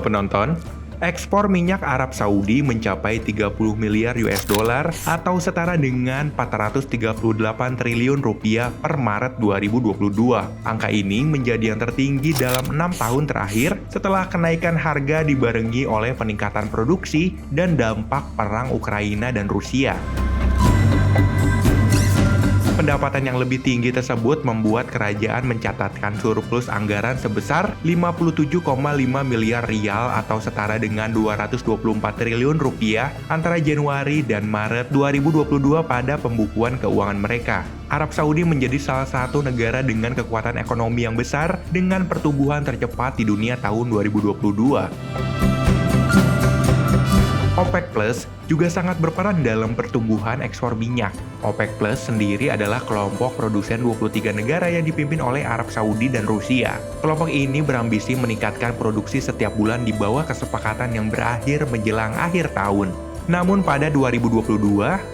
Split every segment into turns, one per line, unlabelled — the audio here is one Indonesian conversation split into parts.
penonton. Ekspor minyak Arab Saudi mencapai 30 miliar US dollar atau setara dengan 438 triliun rupiah per Maret 2022. Angka ini menjadi yang tertinggi dalam 6 tahun terakhir setelah kenaikan harga dibarengi oleh peningkatan produksi dan dampak perang Ukraina dan Rusia. Pendapatan yang lebih tinggi tersebut membuat kerajaan mencatatkan surplus anggaran sebesar 57,5 miliar rial atau setara dengan 224 triliun rupiah antara Januari dan Maret 2022 pada pembukuan keuangan mereka. Arab Saudi menjadi salah satu negara dengan kekuatan ekonomi yang besar dengan pertumbuhan tercepat di dunia tahun 2022. OPEC Plus juga sangat berperan dalam pertumbuhan ekspor minyak. OPEC Plus sendiri adalah kelompok produsen 23 negara yang dipimpin oleh Arab Saudi dan Rusia. Kelompok ini berambisi meningkatkan produksi setiap bulan di bawah kesepakatan yang berakhir menjelang akhir tahun. Namun pada 2022,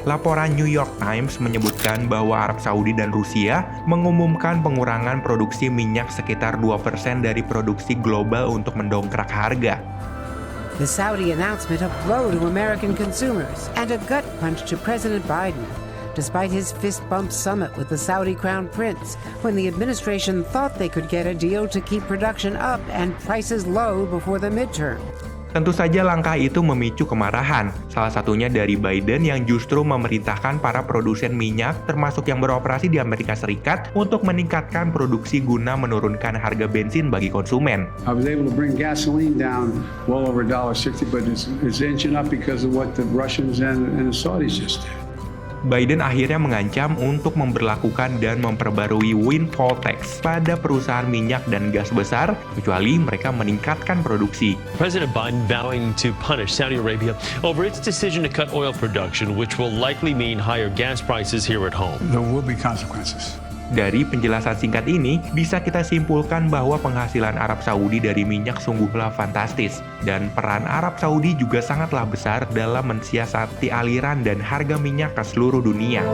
laporan New York Times menyebutkan bahwa Arab Saudi dan Rusia mengumumkan pengurangan produksi minyak sekitar 2% dari produksi global untuk mendongkrak harga.
The Saudi announcement a blow to American consumers and a gut punch to President Biden, despite his fist-bump summit with the Saudi Crown Prince, when the administration thought they could get a deal to keep production up and prices low before the midterm.
Tentu saja langkah itu memicu kemarahan, salah satunya dari Biden yang justru memerintahkan para produsen minyak termasuk yang beroperasi di Amerika Serikat untuk meningkatkan produksi guna menurunkan harga bensin bagi konsumen.
I was able to bring gasoline down well over $1.60, but it's inching up because of what the Russians and the Saudis just did.
Biden akhirnya mengancam untuk memberlakukan dan memperbarui windfall tax pada perusahaan minyak dan gas besar, kecuali mereka meningkatkan produksi.
President Biden vowing to punish Saudi Arabia over its decision to cut oil production, which will likely mean higher gas prices here at home.
There will be consequences.
Dari penjelasan singkat ini, bisa kita simpulkan bahwa penghasilan Arab Saudi dari minyak sungguhlah fantastis, dan peran Arab Saudi juga sangatlah besar dalam mensiasati aliran dan harga minyak ke seluruh dunia.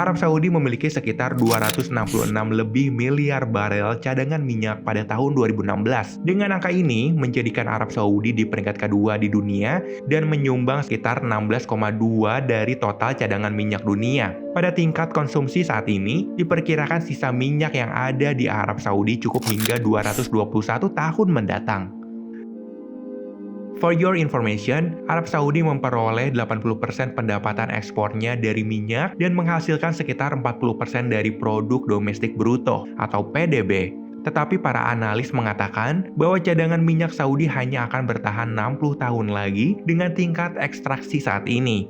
Arab Saudi memiliki sekitar 266 lebih miliar barel cadangan minyak pada tahun 2016. Dengan angka ini, menjadikan Arab Saudi di peringkat kedua di dunia dan menyumbang sekitar 16,2 dari total cadangan minyak dunia. Pada tingkat konsumsi saat ini, diperkirakan sisa minyak yang ada di Arab Saudi cukup hingga 221 tahun mendatang. For your information, Arab Saudi memperoleh 80% pendapatan ekspornya dari minyak dan menghasilkan sekitar 40% dari produk domestik bruto atau PDB. Tetapi para analis mengatakan bahwa cadangan minyak Saudi hanya akan bertahan 60 tahun lagi dengan tingkat ekstraksi saat ini.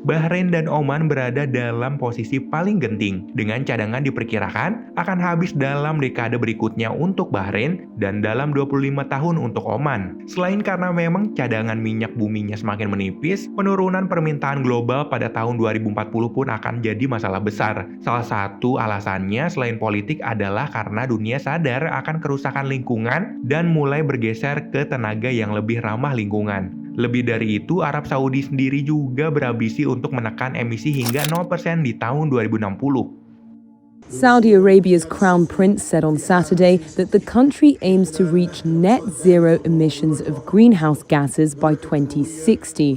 Bahrain dan Oman berada dalam posisi paling genting, dengan cadangan diperkirakan akan habis dalam dekade berikutnya untuk Bahrain dan dalam 25 tahun untuk Oman. Selain karena memang cadangan minyak buminya semakin menipis, penurunan permintaan global pada tahun 2040 pun akan jadi masalah besar. Salah satu alasannya selain politik adalah karena dunia sadar akan kerusakan lingkungan dan mulai bergeser ke tenaga yang lebih ramah lingkungan. Lebih dari itu, Arab Saudi sendiri juga berambisi untuk menekan emisi hingga 0% di tahun 2060.
Saudi Arabia's Crown Prince said on Saturday that the country aims to reach net zero emissions of greenhouse gases by 2060.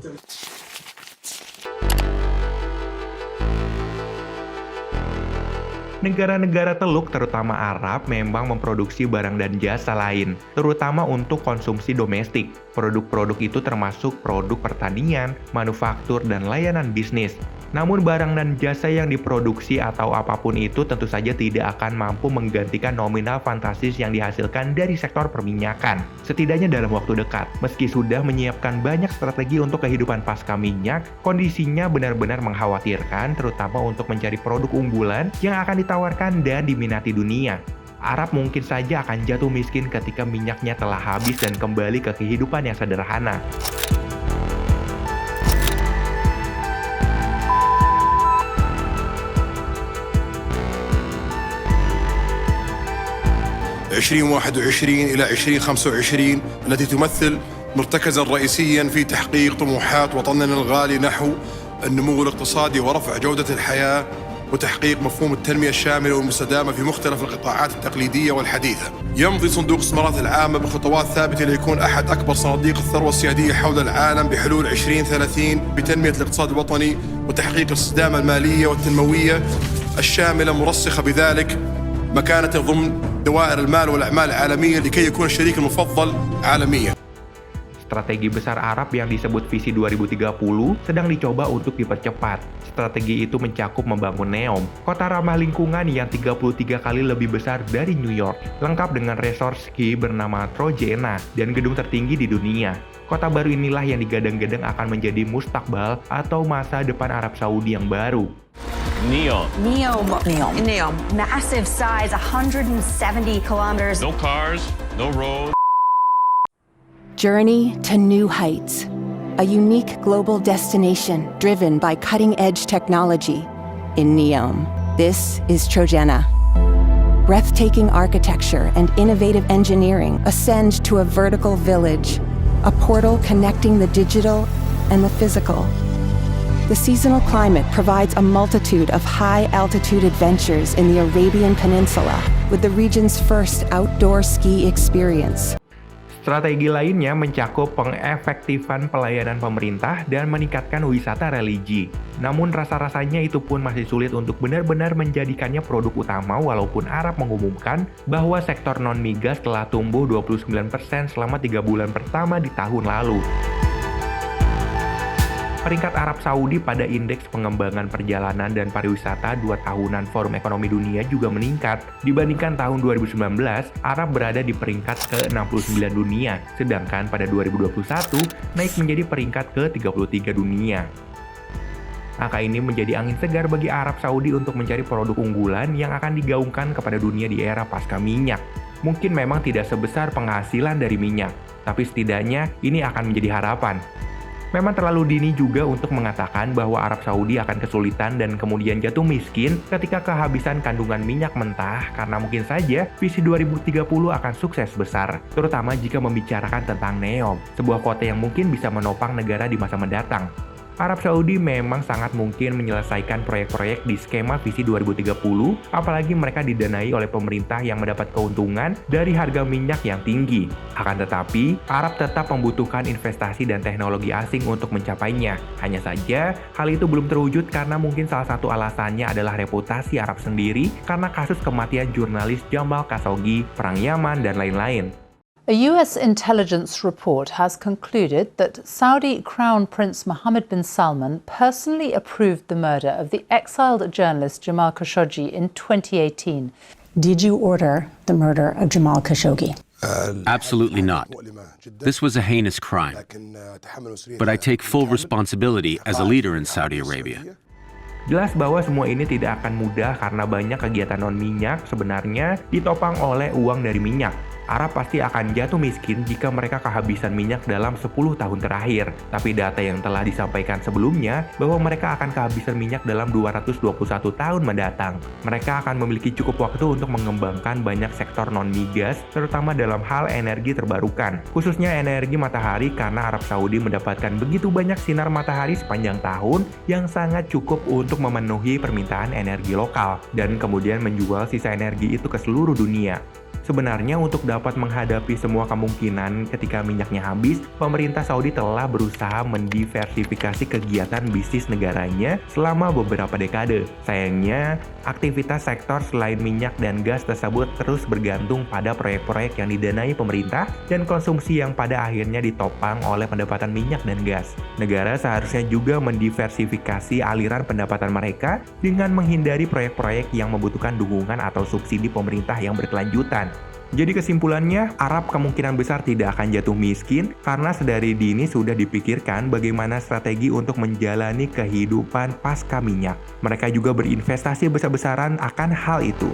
Negara-negara Teluk, terutama Arab, memang memproduksi barang dan jasa lain, terutama untuk konsumsi domestik. Produk-produk itu termasuk produk pertanian, manufaktur, dan layanan bisnis. Namun barang dan jasa yang diproduksi atau apapun itu tentu saja tidak akan mampu menggantikan nominal fantastis yang dihasilkan dari sektor perminyakan. Setidaknya dalam waktu dekat, meski sudah menyiapkan banyak strategi untuk kehidupan pasca minyak, kondisinya benar-benar mengkhawatirkan, terutama untuk mencari produk unggulan yang akan ditawarkan dan diminati dunia. Arab mungkin saja akan jatuh miskin ketika minyaknya telah habis dan kembali ke kehidupan yang sederhana.
إلى 2025 التي تمثل مرتكزا رئيسيا في تحقيق طموحات وطننا الغالي نحو النمو الاقتصادي ورفع جودة الحياة وتحقيق مفهوم التنمية الشاملة والمستدامة في مختلف القطاعات التقليدية والحديثة. يمضي صندوق الاستثمارات العامة بخطوات ثابتة ليكون أحد أكبر صناديق الثروة السيادية حول العالم بحلول 2030 بتنمية الاقتصاد الوطني وتحقيق الاستدامة المالية والتنموية الشاملة، مرسخة بذلك مكانته ضمن دوائر المال والأعمال العالمية لكي يكون الشريك المفضل عالميا.
Strategi besar Arab yang disebut Visi 2030 sedang dicoba untuk dipercepat. Strategi itu mencakup membangun NEOM, kota ramah lingkungan yang 33 kali lebih besar dari New York, lengkap dengan resort ski bernama Trojena dan gedung tertinggi di dunia. Kota baru inilah yang digadang-gadang akan menjadi mustakbal atau masa depan Arab Saudi yang baru.
NEOM. Massive size, 170 kilometers.
No cars, no roads.
Journey to new heights. A unique global destination driven by cutting-edge technology in NEOM. This is Trojena. Breathtaking architecture and innovative engineering ascend to a vertical village, a portal connecting the digital and the physical. The seasonal climate provides a multitude of high-altitude adventures in the Arabian Peninsula with the region's first outdoor ski experience.
Strategi lainnya mencakup pengefektifan pelayanan pemerintah dan meningkatkan wisata religi. Namun rasa-rasanya itu pun masih sulit untuk benar-benar menjadikannya produk utama walaupun Arab mengumumkan bahwa sektor non-migas telah tumbuh 29% selama 3 bulan pertama di tahun lalu. Peringkat Arab Saudi pada Indeks Pengembangan Perjalanan dan Pariwisata 2 tahunan Forum Ekonomi Dunia juga meningkat. Dibandingkan tahun 2019, Arab berada di peringkat ke-69 dunia, sedangkan pada 2021 naik menjadi peringkat ke-33 dunia. Angka ini menjadi angin segar bagi Arab Saudi untuk mencari produk unggulan yang akan digaungkan kepada dunia di era pasca minyak. Mungkin memang tidak sebesar penghasilan dari minyak, tapi setidaknya ini akan menjadi harapan. Memang terlalu dini juga untuk mengatakan bahwa Arab Saudi akan kesulitan dan kemudian jatuh miskin ketika kehabisan kandungan minyak mentah karena mungkin saja Visi 2030 akan sukses besar, terutama jika membicarakan tentang NEOM, sebuah kota yang mungkin bisa menopang negara di masa mendatang. Arab Saudi memang sangat mungkin menyelesaikan proyek-proyek di skema Visi 2030, apalagi mereka didanai oleh pemerintah yang mendapat keuntungan dari harga minyak yang tinggi. Akan tetapi, Arab tetap membutuhkan investasi dan teknologi asing untuk mencapainya. Hanya saja, hal itu belum terwujud karena mungkin salah satu alasannya adalah reputasi Arab sendiri karena kasus kematian jurnalis Jamal Khashoggi, Perang Yaman, dan lain-lain.
A U.S. intelligence report has concluded that Saudi Crown Prince Mohammed bin Salman personally approved the murder of the exiled journalist Jamal Khashoggi in 2018.
Did you order the murder of Jamal Khashoggi?
Absolutely not. This was a heinous crime. But I take full responsibility as a leader in Saudi Arabia.
Jelas bahwa semua ini tidak akan mudah karena banyak kegiatan non-minyak sebenarnya ditopang oleh uang dari minyak. Arab pasti akan jatuh miskin jika mereka kehabisan minyak dalam 10 tahun terakhir. Tapi data yang telah disampaikan sebelumnya bahwa mereka akan kehabisan minyak dalam 221 tahun mendatang. Mereka akan memiliki cukup waktu untuk mengembangkan banyak sektor non-migas, terutama dalam hal energi terbarukan, khususnya energi matahari karena Arab Saudi mendapatkan begitu banyak sinar matahari sepanjang tahun yang sangat cukup untuk memenuhi permintaan energi lokal dan kemudian menjual sisa energi itu ke seluruh dunia. Sebenarnya untuk dapat menghadapi semua kemungkinan ketika minyaknya habis, pemerintah Saudi telah berusaha mendiversifikasi kegiatan bisnis negaranya selama beberapa dekade. Sayangnya, aktivitas sektor selain minyak dan gas tersebut terus bergantung pada proyek-proyek yang didanai pemerintah dan konsumsi yang pada akhirnya ditopang oleh pendapatan minyak dan gas. Negara seharusnya juga mendiversifikasi aliran pendapatan mereka dengan menghindari proyek-proyek yang membutuhkan dukungan atau subsidi pemerintah yang berkelanjutan. Jadi kesimpulannya, Arab kemungkinan besar tidak akan jatuh miskin karena sedari dini sudah dipikirkan bagaimana strategi untuk menjalani kehidupan pasca minyak. Mereka juga berinvestasi besar-besaran akan hal itu.